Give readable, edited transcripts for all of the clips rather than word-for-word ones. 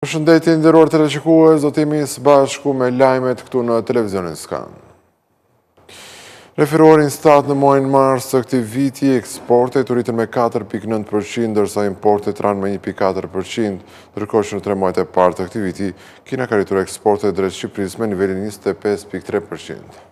Përshëndetje nderuar teleshikues, do të jemi së bashku me lajmet këtu në televizionin Skan. Referuarin stat në muajin mars të këtij viti, eksportet u rritën me 4.9%, ndërsa importet ranë me 1.4%, ndërkohë që në 3 muajt e parë të këtij viti, Kina ka rritur eksportet drejt Shqipërisë me nivelin 25.3%.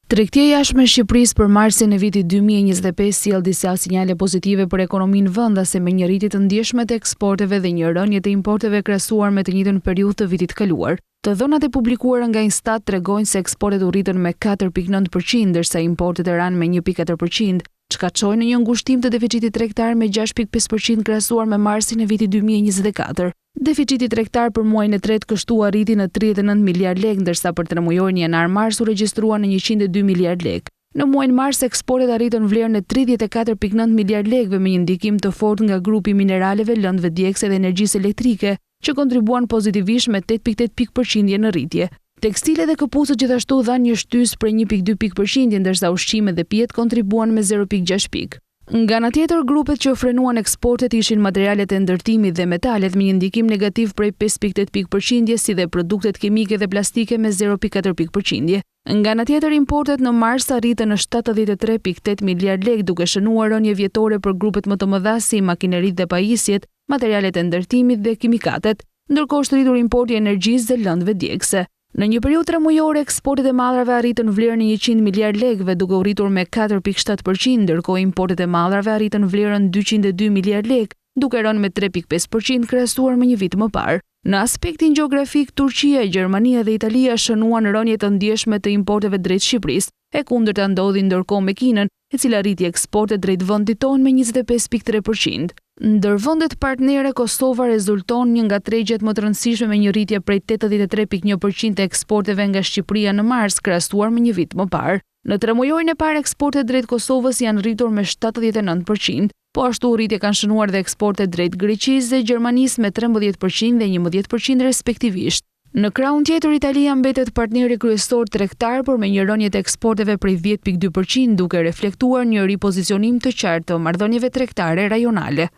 Tregtia e jashtme e Shqipërisë për marsin e vitit 2025 sjell disa sinjale pozitive për ekonominë vendase me një rritje të ndjeshme të eksporteve dhe një rënje të importeve krahasuar me të njëjtën periudhë të vitit kaluar. Të dhënat e publikuara nga Instat tregojnë se eksportet u rritën me 4.9%, ndërsa importet ranë me 1.4%, çka çoi në një ngushtim të deficitit tregtar me 6.5% krahasuar me marsin e vitit 2024. Deficiti tregtar për muajin e tretë kështu arriti në 39 miliard lekë, ndërsa për tremujorin janar-mars u regjistrua në 102 miliard lekë. Në muajin mars eksportet arritën vlerën e 34.9 miliard lekëve me një ndikim të fortë nga grupi mineraleve, lëndëve djegëse dhe energjisë elektrike, që kontribuan pozitivisht me 8.8% në rritje. Tekstile dhe këpucët gjithashtu dhanë një shtys për 1.2%, ndërsa ushqimet dhe pijet kontribuan me 0.6%. Nga ana tjetër, grupet që frenuan eksportet ishin materialet e ndërtimit dhe metalet me një ndikim negativ prej 5.8%, si dhe produktet kimike dhe plastike me 0.4%. Nga ana tjetër, importet në mars arritën në 73.8 miliard lekë, duke shënuar rënje vjetore për grupet më të mëdha si makineritë dhe pajisjet, materialet e ndërtimit dhe kimikatet, ndërkohë është rritur importi i energjisë dhe lëndëve djegëse. Në një periudhë tremujore, eksportet e madrave arritën vlerën e 100 miliard lekëve, duke u rritur me 4.7%, ndërkohë importet e madrave arritën vlerën 202 miliard lekë, duke rënë me 3.5% krahasuar me një vit më parë. Në aspektin gjeografik, Turqia, Gjermania dhe Italia shënuan rënje të ndjeshme të importeve drejt Shqipërisë, e kundërta ndodhi ndërkohë me Kinën, e cila rriti eksportet drejt vendit tonë me 25.3%. Ndër vendet partnere, Kosova rezulton një nga tregjet më të rëndësishme me një rritje prej 83.1% të eksporteve nga Shqipëria në mars krahasuar me një vit më parë. Në tremujorin e parë eksportet drejt Kosovës janë rritur me 79%, po ashtu rritje kanë shënuar dhe eksportet drejt Greqisë dhe Gjermanisë me 13% dhe 11% respektivisht. Në krahun tjetër, Italia mbetet partneri kryesor tregtar, por me një rënje të eksporteve prej 10.2%, duke reflektuar një ripozicionim të qartë të marrëdhënieve tregtare rajonale.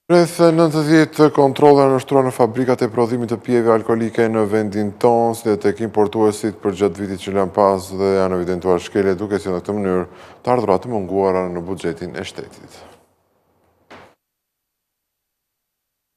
Rreth 90 kontrolle janë ushtruar në fabrikat e prodhimit të pijeve alkolike në vendin tonë, si dhe tek importuesit përgjatë vitit që lën pas dhe janë evidentuar shkelje, duke si në këtë mënyrë të ardhurat të munguara në buxhetin e shtetit.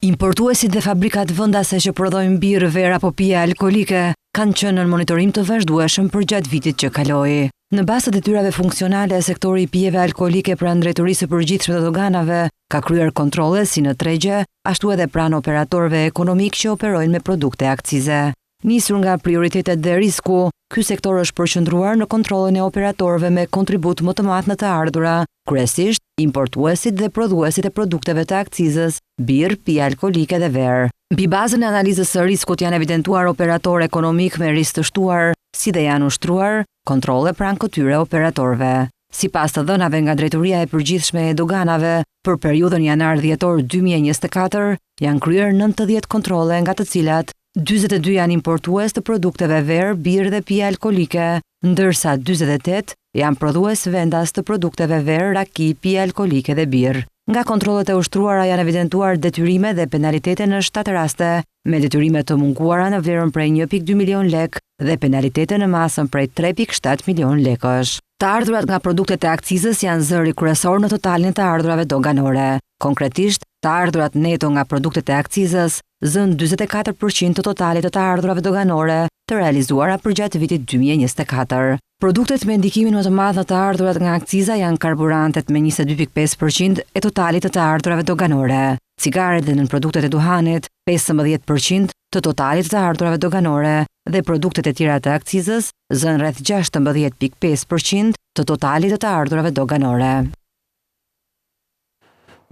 Importuesit dhe fabrikat vendase që prodhojnë birë, verë apo pije alkolike kanë qenë në monitorim të vazhdueshëm përgjatë vitit që kaloi. Në bazë të detyrave funksionale, sektori i pijeve alkolike pranë drejtorisë së përgjithshme të doganave ka kryer kontrolle si në tregje, ashtu edhe pranë operatorëve ekonomik që operojnë me produkte akcize. Nisur nga prioritetet dhe risku, ky sektor është përqendruar në kontrollin e operatorëve me kontribut më të madh në të ardhura, kryesisht importuesit dhe prodhuesit e produkteve të akcizës, birë, pije alkolike dhe verë. Mbi bazën e analizës së riskut janë evidentuar operatorë ekonomik me risk të shtuar, si dhe janë ushtruar kontrolle pranë këtyre operatorëve. Sipas të dhënave nga Drejtoria e Përgjithshme e Doganave, për periudhën janar-dhjetor 2024 janë kryer 90 kontrolle, nga të cilat 42 janë importues të produkteve verë, birë dhe pije alkolike, ndërsa 48 janë prodhues vendas të produkteve verë, raki, pije alkolike dhe birë. Nga kontrollet e ushtruara janë evidentuar detyrime dhe penalitete në 7 raste, me detyrime të munguara në vlerën prej 1.2 milion lekë dhe penalitete në masën prej 3.7 milion lekësh. Të ardhurat nga produktet e akcizës janë zëri kryesor në totalin të ardhurave doganore. Konkretisht, të ardhurat neto nga produktet e akcizës zën 44% të totalit të ardhurave doganore të realizuara përgjatë vitit 2024. Produktet me ndikimin më të madh në të ardhurat nga akciza janë karburantet me 22.5% e totalit të ardhurave doganore, cigaret dhe nën produktet e duhanit 15% të totalit të ardhurave doganore dhe produktet e tjera të akcizës zën rreth 16.5% të totalit të ardhurave doganore.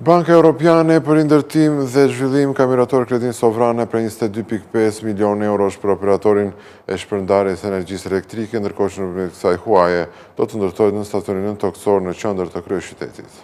Banka Europiane për Ndërtim dhe Zhvillim ka mirator kredin sovrane për 22.5 milion eurosh për operatorin e shpërndarjes energjisë elektrike, ndërkohë që në kësaj huaje do të ndërtohet në stacionin toksor në qendër të kryeqytetit.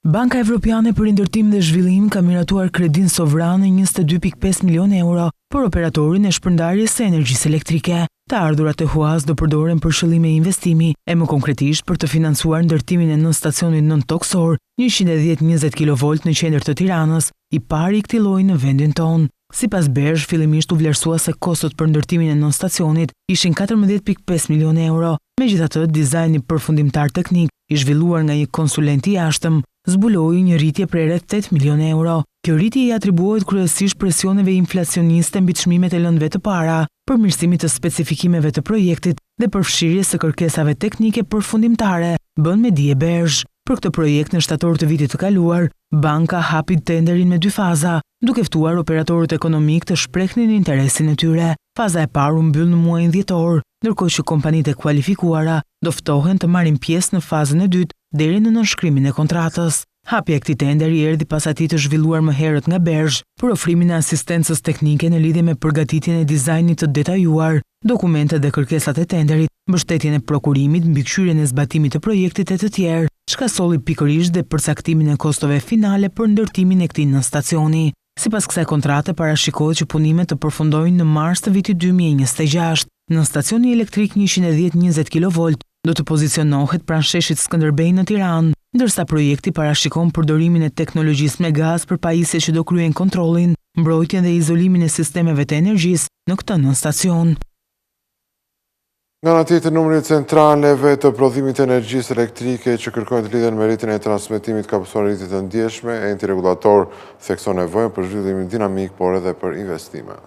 Banka Evropiane për Ndërtim dhe Zhvillim ka miratuar kredin sovrane 22.5 milion euro për operatorin e shpërndarjes së energjisë elektrike. Të ardhurat e huas do përdoren për shëllime investimi e më konkretisht për të financuar ndërtimin e nën stacionit nën toksor 110-20 kV në qendër të Tiranës, i pari i këtij lloji në vendin tonë. Sipas Bergh, fillimisht u vlerësua se kostot për ndërtimin e nën stacionit ishin 14.5 milionë euro. Megjithatë, dizajni përfundimtar teknik i zhvilluar nga një konsulent i jashtëm zbuloi një rritje prej rreth 8 milionë euro. Kjo rritje i atribuohet kryesisht presioneve inflacioniste mbi çmimet e lëndëve të para, përmirësimit të specifikimeve të projektit dhe përfshirjes së kërkesave teknike përfundimtare, bën me dije Bergh. Për këtë projekt në shtator të vitit të kaluar, banka hapi tenderin me 2 faza, duke ftuar operatorët ekonomik të shprehnin interesin e tyre. Faza e parë u mbyll në muajin dhjetor, ndërkohë që kompanitë e kualifikuara do ftohen të marrin pjesë në fazën e dytë deri në nënshkrimin e kontratës. Hapja e këtij tenderi erdhi pas atij të zhvilluar më herët nga Bergh për ofrimin e asistencës teknike në lidhje me përgatitjen e dizajnit të detajuar, dokumentet dhe kërkesat e tenderit, mbështetjen e prokurimit, mbikëqyrjen e zbatimit të projektit e të tjerë, çka solli pikërisht dhe përcaktimin e kostove finale për ndërtimin e këtij nën stacioni. Sipas kësaj kontrate parashikohet që punimet të përfundojnë në mars të vitit 2026. Nën stacioni elektrik 110-20 kV do të pozicionohet pranë sheshit Skënderbej në Tiranë, ndërsa projekti parashikon përdorimin e teknologjisë me gaz për pajisjet që do kryen kontrollin, mbrojtjen dhe izolimin e sistemeve të energjisë në këtë nën stacion. Nga ana tjetër, numri i centraleve të prodhimit të energjisë elektrike që kërkojnë të lidhen me rritjen e transmetimit ka pasur rritje të ndjeshme, enti rregullator thekson nevojën për zhvillimin dinamik, por edhe për investime.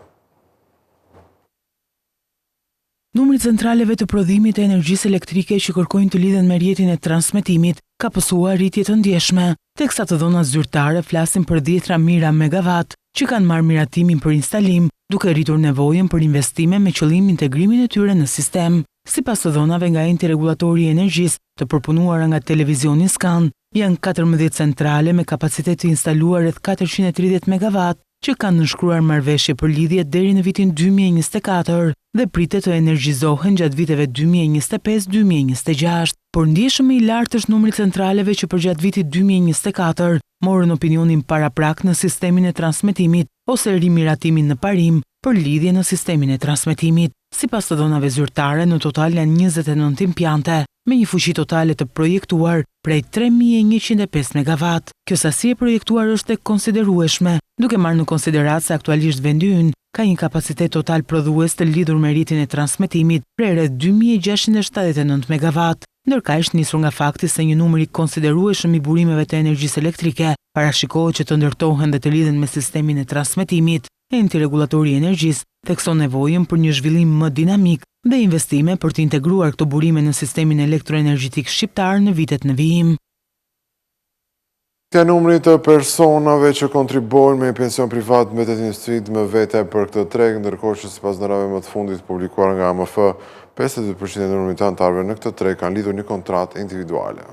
Numri i centraleve të prodhimit të energjisë elektrike që kërkojnë të lidhen me rrjetin e transmetimit ka pasur rritje të ndjeshme, teksa të dhënat zyrtare flasin për 10 mijëra megawatt që kanë marrë miratimin për instalim, duke rritur nevojën për investime me qëllim integrimin e tyre në sistem. Sipas të dhënave nga enti rregullatori i energjisë të përpunuara nga televizioni Skan, janë 14 centrale me kapacitet të instaluar rreth 430 megawatt që kanë nënshkruar marrëveshje për lidhje deri në vitin 2024 dhe pritet të energjizohen gjatë viteve 2025-2026. Por ndjeshëm i lartë është numri centraleve që përgjatë vitit 2024 morën opinionin paraprak në sistemin e transmetimit ose rimiratimin në parim për lidhje në sistemin e transmetimit. Sipas të dhënave zyrtare, në total janë 29 impiante me një fuqi totale të projektuar prej 3105 megawatt. Kjo sasi e projektuar është e konsiderueshme, duke marrë në konsiderat se aktualisht vendi ynë ka një kapacitet total prodhues të lidhur me rrjetin e transmetimit prej rreth 2679 megawatt. Ndërkaq nisur nga fakti se një numër i konsiderueshëm i burimeve të energjisë elektrike parashikohet që të ndërtohen dhe të lidhen me sistemin e transmetimit, enti rregullatori i energjisë thekson nevojën për një zhvillim më dinamik dhe investime për të integruar këto burime në sistemin elektroenergjetik shqiptar në vitet në vijim. Ka numri të personave që kontribuojnë me pension privat mbetet një sfidë më vete për këtë treg, ndërkohë që sipas ndërave më të fundit publikuar nga AMF, 52% e numrit të anëtarëve në këtë treg kanë lidhur një kontratë individuale.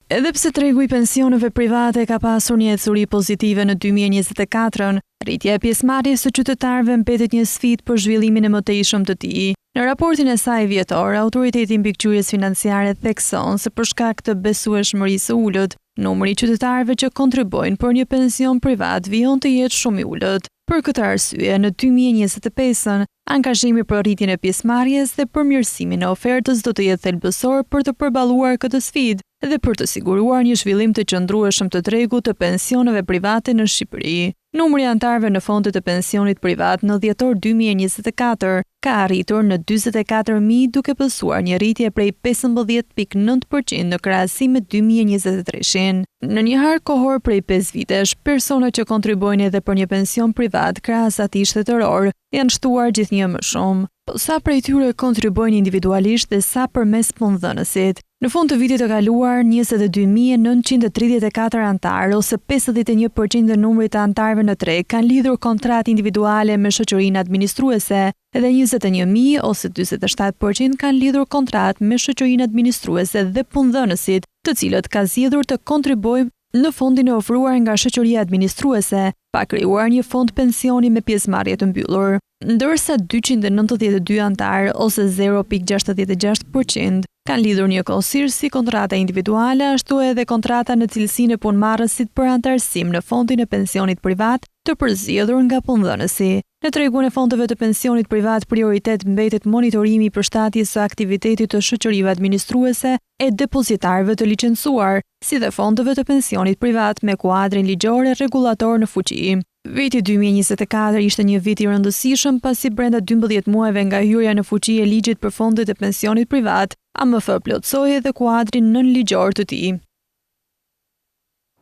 Edhe pse tregu i pensioneve private ka pasur një ecuri pozitive në 2024, rritja e pjesëmarrjes së qytetarëve mbetet një sfidë për zhvillimin e mëtejshëm të tij. Në raportin e saj vjetor, Autoriteti i Mbikëqyrjes Financiare thekson se për shkak të besueshmërisë së ulët, numri i qytetarëve që kontribuojnë për një pension privat vijon të jetë shumë i ulët. Për këtë arsye, në 2025, angazhimi për rritjen e pjesëmarrjes dhe përmirësimin e ofertës do të jetë thelbësor për të përballuar këtë sfidë dhe për të siguruar një zhvillim të qëndrueshëm të tregut të pensioneve private në Shqipëri. Numri i anëtarëve në fondet e pensionit privat në dhjetor 2024 ka arritur në 44.000 duke pësuar një rritje prej 15.9% në krahasim me 2023-shin. Në një harë kohor prej 5 vitesh, personat që kontribuojnë edhe për një pension privat krahas atij shtetëror janë shtuar gjithnjë më shumë. Po sa prej tyre kontribuojnë individualisht dhe sa përmes punëdhënësit? Në fund të vitit të kaluar, 22.934 antarë ose 51% e numrit të antarëve në treg kanë lidhur kontratë individuale me shoqërinë administruese dhe 21.000 ose 47% kanë lidhur kontratë me shoqërinë administruese dhe punëdhënësit, të cilët ka zgjedhur të kontribuojnë në fondin e ofruar nga shoqëria administruese, pa krijuar një fond pensioni me pjesëmarrje të mbyllur, ndërsa 292 antarë ose 0.66% kanë lidhur njëkohësisht si kontrata individuale, ashtu edhe kontrata në cilësinë e punëmarrësit për antarësim në fondin e pensionit privat të përzgjedhur nga punëdhënësi. Në tregun e fondeve të pensionit privat, prioritet mbetet monitorimi i përshtatjes së aktivitetit të shoqërive administruese e depozitarëve të licencuar, si dhe fondeve të pensionit privat me kuadrin ligjor e rregullator në fuqi. Viti 2024 ishte një vit i rëndësishëm pasi brenda 12 muajve nga hyrja në fuqi e ligjit për fondet e pensionit privat, AMF plotësoi edhe kuadrin nënligjor të tij.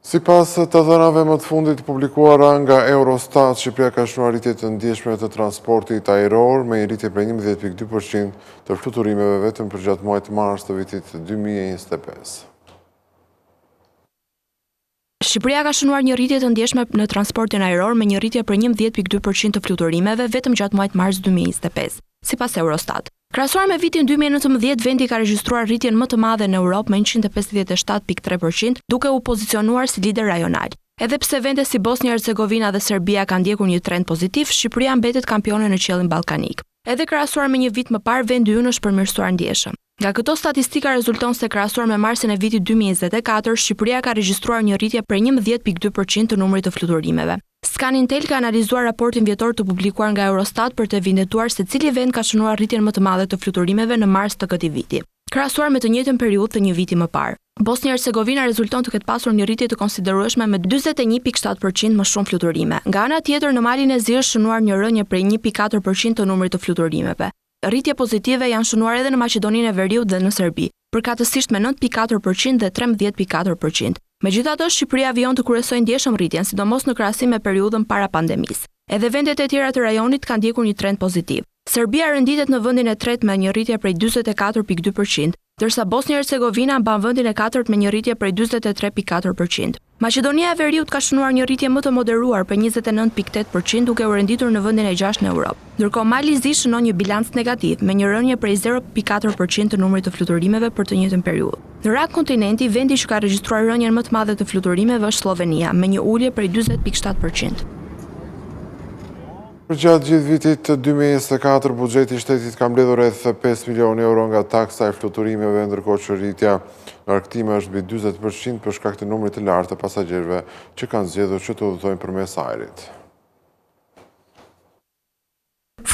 Sipas të dhënave më të fundit publikuara nga Eurostat, Shqipëria ka shënuar rritje të ndjeshme të transportit ajror me një rritje prej 11.2% të fluturimeve vetëm për gjatë muajit mars të vitit 2025. Shqipëria ka shënuar një rritje të ndjeshme në transportin ajror me një rritje për 11.2% të fluturimeve vetëm gjatë muajit mars 2025, sipas Eurostat. Krahasuar me vitin 2019, vendi ka regjistruar rritjen më të madhe në Europë me 157.3%, duke u pozicionuar si lider rajonal. Edhe pse vende si Bosnia-Hercegovina dhe Serbia kanë ndjekur një trend pozitiv, Shqipëria mbetet kampione në qellin ballkanik. Edhe krahasuar me një vit më parë, vendi ynë është përmirësuar ndjeshëm. Nga këto statistika rezulton se krahasuar me marsin e vitit 2024, Shqipëria ka regjistruar një rritje për 11.2% të numrit të fluturimeve. Scanintel ka analizuar raportin vjetor të publikuar nga Eurostat për të evidentuar se cili vend ka shënuar rritjen më të madhe të fluturimeve në mars të këtij viti, krahasuar me të njëjtën periudhë të një viti më parë. Bosnia-Hercegovina rezulton të ketë pasur një rritje të konsiderueshme me 41.7% më shumë fluturime. Nga ana tjetër, në Malin e Zi është shënuar një rënje prej 1.4% të numrit të fluturimeve. Rritje pozitive janë shënuar edhe në Maqedoninë e Veriut dhe në Serbi, përkatësisht me 9.4% dhe 13.4%. Megjithatë, Shqipëria vijon të kryesojë ndjeshëm rritjen, sidomos në krahasim me periudhën para pandemisë. Edhe vendet e tjera të rajonit kanë ndjekur një trend pozitiv. Serbia renditet në vendin e tretë me një rritje prej 44.2%, ndërsa Bosnia-Hercegovina mban vendin e katërt me një rritje prej 43.4%. Maqedonia e Veriut ka shënuar një rritje më të moderuar për 29.8%, duke u renditur në vendin e 6 në Europë. Ndërkohë Mali i Zi shënon një bilanc negativ me një rënje prej 0.4% të numrit të fluturimeve për të njëjtën periudhë. Në rak kontinenti, vendi që ka regjistruar rënjen më të madhe të fluturimeve është Slovenia me një ulje prej 40.7%. Për gjatë gjithë vitit 2024, buxheti i shtetit ka mbledhur rreth 5 milionë euro nga taksa e fluturimeve, ndërkohë që rritja në argëtime është mbi 40% për shkak të numrit të lartë të pasagjerëve që kanë zgjedhur që të udhëtojnë përmes ajrit.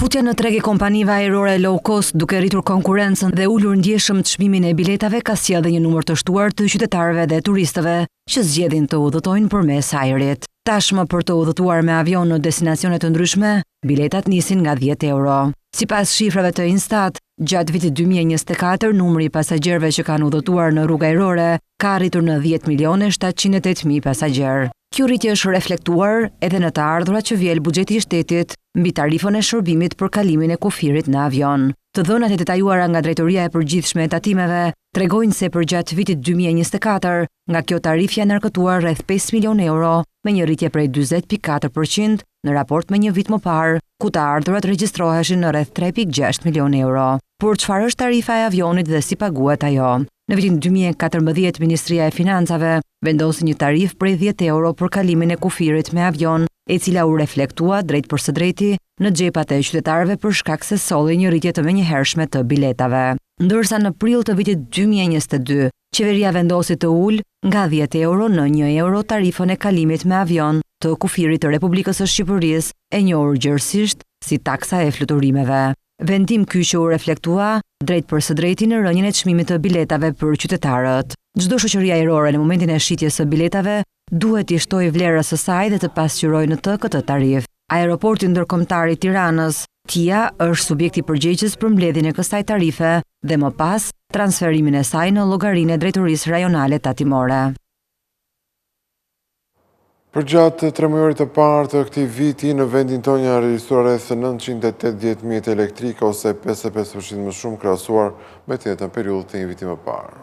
Futja në treg e kompanive ajrore low cost duke rritur konkurrencën dhe ulur ndjeshëm çmimin e biletave ka sjellë një numër të shtuar të qytetarëve dhe turistëve që zgjedhin të udhëtojnë përmes ajrit. Tashmë për të udhëtuar me avion në destinacione të ndryshme, biletat nisin nga 10 euro. Sipas shifrave të Instat, gjatë vitit 2024, numri i pasagjerëve që kanë udhëtuar në rrugë ajrore ka arritur në 10.708.000 pasagjerë. Kjo rritje është reflektuar edhe në të ardhurat që vjel buxheti i shtetit mbi tarifën e shërbimit për kalimin e kufirit në avion. Të dhënat e detajuara nga Drejtoria e Përgjithshme e Tatimeve tregojnë se për gjatë vitit 2024, nga kjo tarifë janë arkëtuar rreth 5 milionë euro, me një rritje prej 40.4% në raport me një vit më parë, ku të ardhurat regjistroheshin në rreth 3.6 milionë euro. Por çfarë është tarifa e avionit dhe si paguhet ajo? Në vitin 2014, Ministria e Financave vendosi një tarifë prej 10 euro për kalimin e kufirit me avion, e cila u reflektua drejt për së drejti në xhepat e qytetarëve për shkak se solli një rritje të menjëhershme të biletave. Ndërsa në prill të vitit 2022, qeveria vendosi të ulë nga 10 euro në 1 euro tarifën e kalimit me avion të kufirit të Republikës së Shqipërisë, e njohur gjërësisht si taksa e fluturimeve. Vendim ky që u reflektua drejt për së drejti në rënjen e çmimit të biletave për qytetarët. Çdo shoqëri ajrore në momentin e shitjes së biletave duhet t'i shtojë vlerës së saj dhe të pasqyrojë në të këtë tarifë. Aeroporti ndërkombëtar i Tiranës, TIA, është subjekti përgjegjës për mbledhjen e kësaj tarife dhe më pas transferimin e saj në llogarinë e Drejtorisë Rajonale Tatimore. Për gjatë 3 muajit të parë të këtij viti, në vendin tonë janë regjistruar rreth 980 mjete elektrike ose 55% më shumë krahasuar me të njëjtën periudhë të një viti më parë.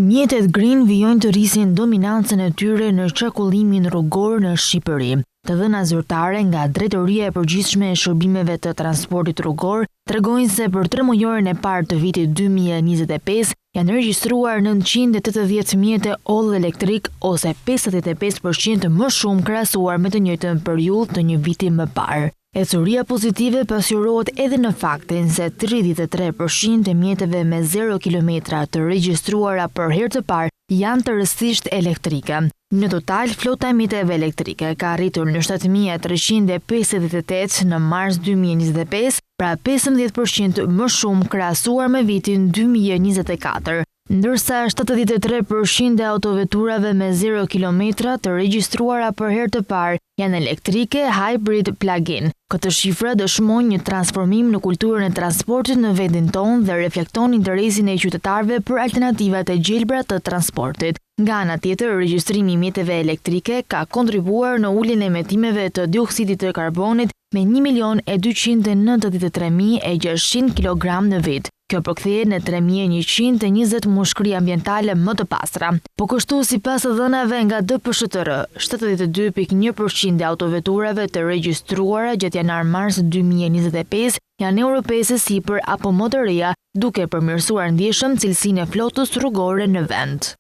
Mjetet green vijojnë të rrisin dominancën e tyre në qarkullimin rrugor në Shqipëri. Të dhëna zyrtare nga Drejtoria e Përgjithshme e Shërbimeve të Transportit Rrugor tregojnë se për 3 muajin e parë të vitit 2025 janë regjistruar 980 mjete oll elektrik ose 55% më shumë krahasuar me të njëjtën periudhë të një viti më parë. Ecuria pozitive pasqyrohet edhe në faktin se 33% e mjeteve me 0 kilometra të regjistruara për herë të parë janë tërësisht elektrike. Në total, flota e miteve elektrike ka arritur në 7.358 në mars 2025, pra 15% më shumë krahasuar me vitin 2024. Ndërsa 73% e autoveturave me 0 kilometra të regjistruara për herë të parë janë elektrike, hybrid, plug-in. Këtë shifra dëshmojnë një transformim në kulturën e transportit në vendin tonë dhe reflekton interesin e qytetarëve për alternativat e gjelbra të transportit. Nga ana tjetër, regjistrimi i mjeteve elektrike ka kontribuar në uljen e emetimeve të dioksidit të karbonit me 1.293.600 kg në vit. Kjo përkthehet në 3.120 mushkëri ambientale më të pastra. Po kështu, sipas dhënave nga DPSHTR, 72.1% e autoveturave të regjistruara gjatë janar-mars 2025 janë europese sipër apo më të reja, duke përmirësuar ndjeshëm cilësinë e flotës rrugore në vend.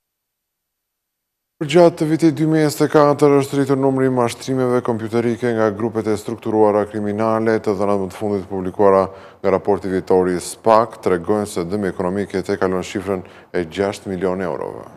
Gjatë të vitit 2024 është rritur numri i mashtrimeve kompjuterike nga grupet e strukturuara kriminale. Të dhënat më të fundit publikuara nga raporti vjetor i SPAK tregojnë se dëmi ekonomik e kalon shifrën e 6 milion eurove.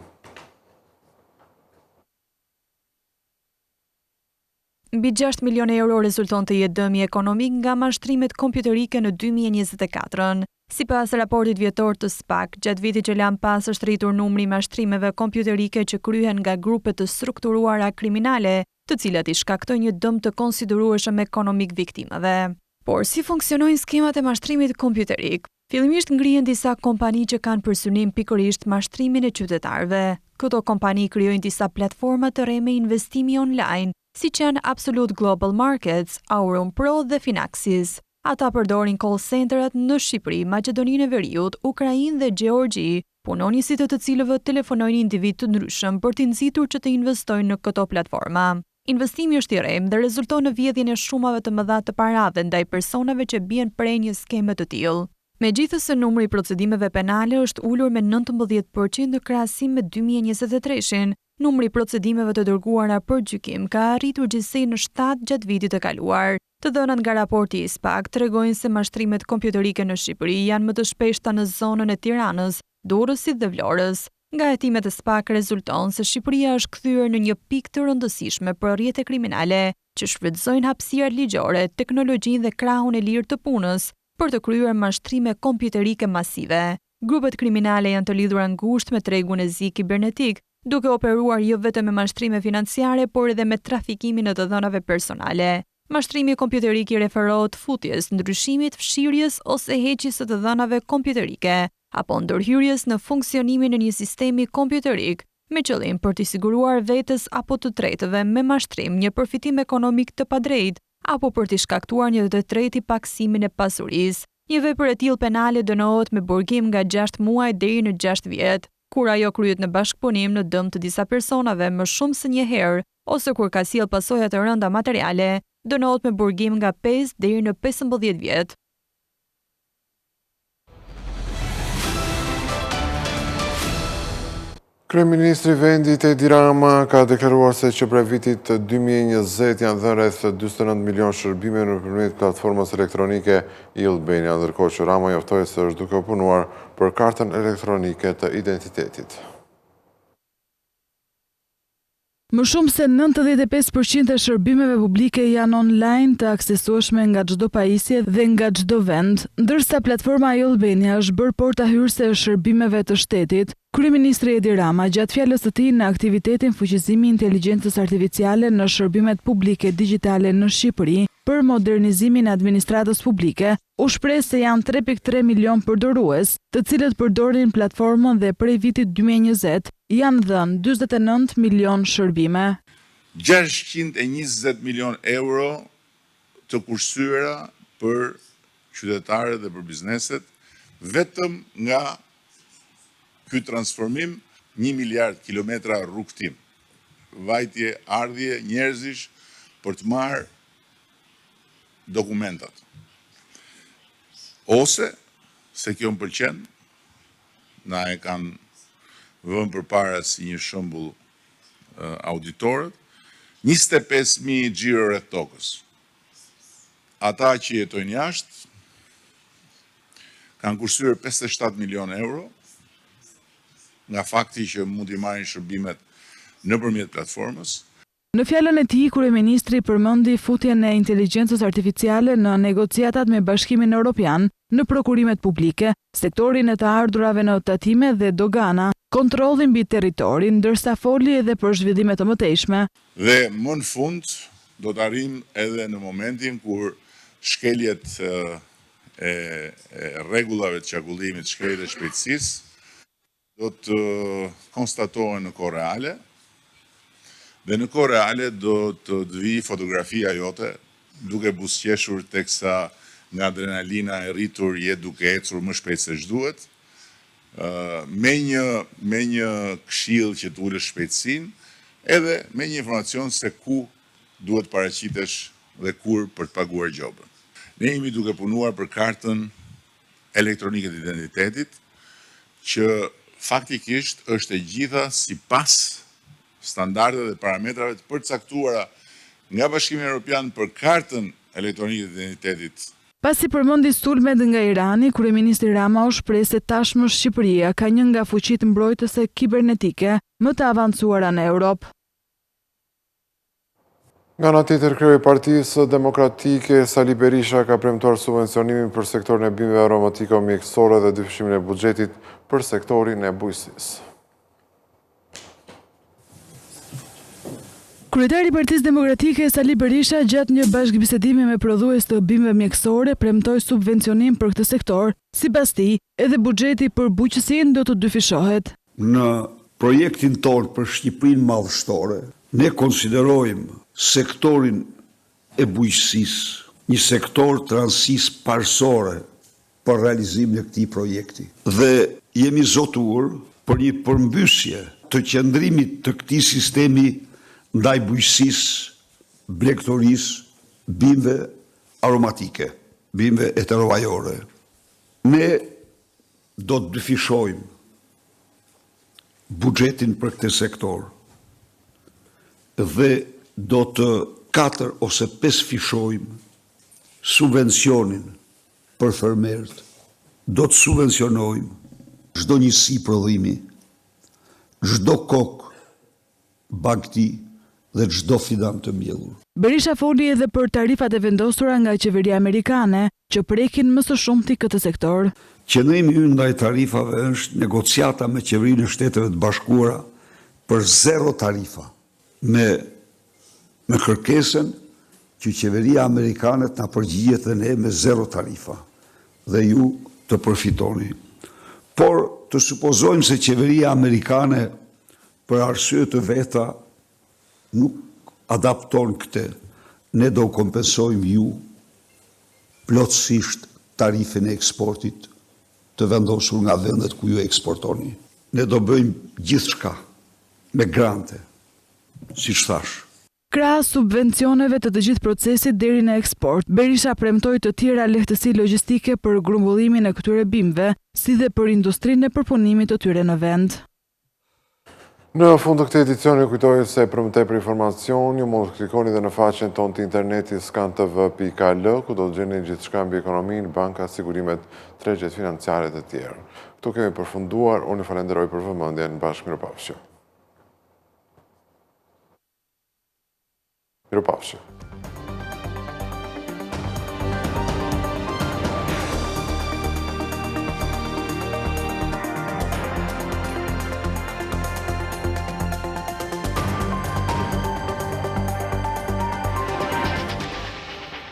Mbi 6 milion euro rezulton të jetë dëmi ekonomik nga mashtrimet kompjuterike në 2024. Sipas raportit vjetor të SPAK, gjatë vitit që lan pas është rritur numri i mashtrimeve kompjuterike që kryhen nga grupe të strukturuara kriminale, të cilat i shkaktojnë një dëm të konsiderueshëm ekonomik viktimave. Por si funksionojnë skemat e mashtrimit kompjuterik? Fillimisht ngrihen disa kompani që kanë për synim pikërisht mashtrimin e qytetarëve. Këto kompani krijojnë disa platforma të re me investimi online, siç janë Absolute Global Markets, Aurum Pro dhe Finaxis. Ata përdorin call centerat në Shqipëri, Maqedoninë e Veriut, Ukrainë dhe Gjeorgji, punonjësit të cilëve telefonojnë individ të ndryshëm për t'i nxitur që të investojnë në këto platforma. Investimi është i rrem dhe rezulton në vjedhjen e shumave të mëdha të parave ndaj personave që bien prej një skeme të tillë. Megjithëse numri i procedimeve penale është ulur me 19% në krahasim me 2023-shin, numri i procedimeve të dërguara për gjykim ka arritur gjithsej në 7 gjatë vitit të kaluar. Të dhënat nga raporti i SPAK tregojnë se mashtrimet kompjuterike në Shqipëri janë më të shpeshta në zonën e Tiranës, Durrësit dhe Vlorës. Nga hetimet e SPAK rezulton se Shqipëria është kthyer në një pikë të rëndësishme për rrjete kriminale që shfrytëzojnë hapësirat ligjore, teknologjinë dhe krahun e lirë të punës për të kryer mashtrime kompjuterike masive. Grupet kriminale janë të lidhura ngushtë me tregun e zi kibernetik, duke operuar jo vetëm me mashtrime financiare, por edhe me trafikimin e të dhënave personale. Mashtrimi kompjuterik i referohet futjes, ndryshimit, fshirjes ose heqjes së të dhënave kompjuterike, apo ndërhyrjes në funksionimin e një sistemi kompjuterik, me qëllim për t'i siguruar vetes apo të tretëve me mashtrim një përfitim ekonomik të padrejtë, apo për t'i shkaktuar një të treti paksimin e pasurisë. Një vepër e tillë penale dënohet me burgim nga 6 muaj deri në 6 vjet, kur ajo kryhet në bashkëpunim në dëm të disa personave më shumë se një herë, ose kur ka sjell pasoja të rënda materiale, dënohet me burgim nga 5 deri në 15 vjet. Kryeministri i vendit Edi Rama ka deklaruar se që prej vitit 2020 janë dhënë rreth 49 milion shërbime nëpërmjet platformës elektronike e-Albania, ndërkohë që Rama njoftoi se është duke u punuar për kartën elektronike të identitetit. Më shumë se 95% e shërbimeve publike janë online të aksesueshme nga çdo pajisje dhe nga çdo vend, ndërsa platforma e-Albania është bërë porta hyrëse e shërbimeve të shtetit. Kryeministri Edi Rama, gjatë fjalës së tij në aktivitetin fuqizimi i inteligjencës artificiale në shërbimet publike digjitale në Shqipëri për modernizimin e administratës publike, u shpreh se janë 3.3 milion përdorues, të cilët përdorin platformën dhe prej vitit 2020 janë dhënë 49 milion shërbime. 620 milion euro të kursyeera për qytetarët dhe për bizneset, vetëm nga ky transformim 1 miliard kilometra rrugtim, vajtje, ardhje, njerëzish për të marrë dokumentat. Ose, se kjo më pëlqen, na e kanë vënë përpara si një shembull auditorët, 25.000 xhiro rreth tokës. Ata që jetojnë jashtë kanë kursyer 57 milion euro nga fakti që mund t'i marrin shërbimet nëpërmjet platformës. Në fjalën e tij, kryeministri përmendi futjen e inteligjencës artificiale në negociatat me Bashkimin Evropian, në prokurimet publike, sektorin e të ardhurave në tatime dhe dogana, kontrollin mbi territorin, ndërsa foli edhe për zhvillime të mëtejshme. Dhe më në fund do të arrijmë edhe në momentin kur shkeljet e rregullave të qarkullimit, shkeljet e shpejtësisë do të konstatohen në kohë reale. Dhe në kohë reale do të vi fotografia jote duke buzëqeshur teksa nga adrenalina e rritur je duke ecur më shpejt se ç'duhet, me një këshill që të ulësh shpejtësinë, edhe me një informacion se ku duhet paraqitesh dhe kur për të paguar gjobën. Ne jemi duke punuar për kartën elektronike të identitetit, që faktikisht është e gjitha sipas standarde dhe parametrave të përcaktuara nga Bashkimi Evropian për kartën elektronike të identitetit. Pasi përmendi sulmet nga Irani, kryeministri Rama u shpreh se tashmë Shqipëria ka një nga fuqitë mbrojtëse kibernetike më të avancuara në Europë. Nga ana tjetër, kryeu i Partisë Demokratike Sali Berisha ka premtuar subvencionimin për sektorin e bimëve aromatike o mjekësore dhe dyfishimin e buxhetit për sektorin e bujqësisë. Kryetari i Partisë Demokratike Sali Berisha gjatë një bashkëbisedimi me prodhues të bimëve mjekësore premtoi subvencionim për këtë sektor. Sipas tij, edhe buxheti për bujqësinë do të dyfishohet. Në projektin tonë për Shqipërinë madhështore, ne konsiderojmë sektorin e bujqësisë një sektor të rëndësisë parësore për realizimin e këtij projekti. Dhe jemi zotuar për një përmbysje të qëndrimit të këtij sistemi ndaj bujqësisë, blegtorisë, bimëve aromatike, bimëve heterovajore. Ne do të dyfishojmë buxhetin për këtë sektor dhe do të 4 ose 5 fishojmë subvencionin për fermerët. Do të subvencionojmë çdo njësi prodhimi, çdo kokë bagti dhe çdo fidan të mbjellur. Berisha foli edhe për tarifat e vendosura nga qeveria amerikane që prekin më së shumti këtë sektor. Qëndrimi ynë ndaj tarifave është negociata me qeverinë e Shteteve të Bashkuara për 0 tarifa, me kërkesën që qeveria amerikane të na përgjigjet dhe ne me 0 tarifa dhe ju të përfitoni. Por të supozojmë se qeveria amerikane për arsye të veta nuk adapton këtë, ne do kompensojmë ju plotësisht tarifin e eksportit të vendosur nga vendet ku ju eksportoni. Ne do bëjmë gjithçka me grante, siç thash. Krahas subvencioneve të gjithë procesit deri në eksport, Berisha premtoi të tjera lehtësi logjistike për grumbullimin e këtyre bimëve, si dhe për industrinë e përpunimit të tyre në vend. Në fund të këtij edicioni kujtoj se për më tepër informacion ju mund të klikoni dhe në faqen tonë të internetit skantv.al, ku do të gjeni gjithçka mbi ekonominë, banka, sigurimet, tregjet financiare të tjerë. Këtu kemi përfunduar, unë ju falenderoj për vëmendjen, mirupafshim. Mirupafshim.